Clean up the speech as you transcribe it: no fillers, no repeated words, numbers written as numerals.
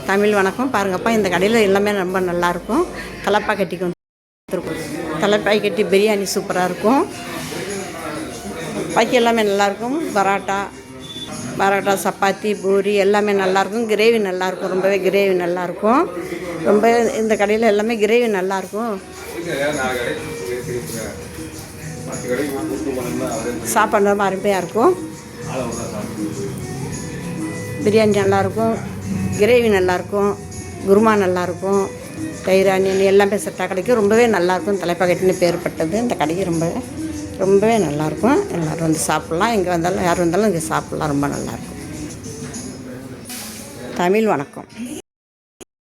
தமிழ் வணக்கம். பாருங்கப்பா, இந்த கடையில் எல்லாமே ரொம்ப நல்லாயிருக்கும். தலைப்பாய் கட்டிக்கு வந்துருக்கும். தலைப்பாய் கட்டி பிரியாணி சூப்பராக இருக்கும். பாக்கி எல்லாமே நல்லாயிருக்கும். பரோட்டா, சப்பாத்தி, பூரி எல்லாமே நல்லாயிருக்கும். கிரேவி நல்லாயிருக்கும். ரொம்பவே கிரேவி நல்லாயிருக்கும். ரொம்ப இந்த கடையில் எல்லாமே கிரேவி நல்லாயிருக்கும். சாப்பாடு ரொம்ப அருமையாக இருக்கும். பிரியாணி நல்லாயிருக்கும். கிரேவி நல்லாயிருக்கும். குருமா நல்லாயிருக்கும். தயிர் ஆனியன் எல்லாமே செட்டாக கிடைக்கும். ரொம்பவே நல்லாயிருக்கும். தலைப்பாக்கெட்டுன்னு பேர்பட்டது இந்த கடைக்கு ரொம்பவே நல்லாயிருக்கும். எல்லோரும் வந்து சாப்பிட்லாம். எங்கே வந்தாலும் யார் வந்தாலும் இங்கே சாப்பிட்லாம். ரொம்ப நல்லாயிருக்கும். தமிழ் வணக்கம்.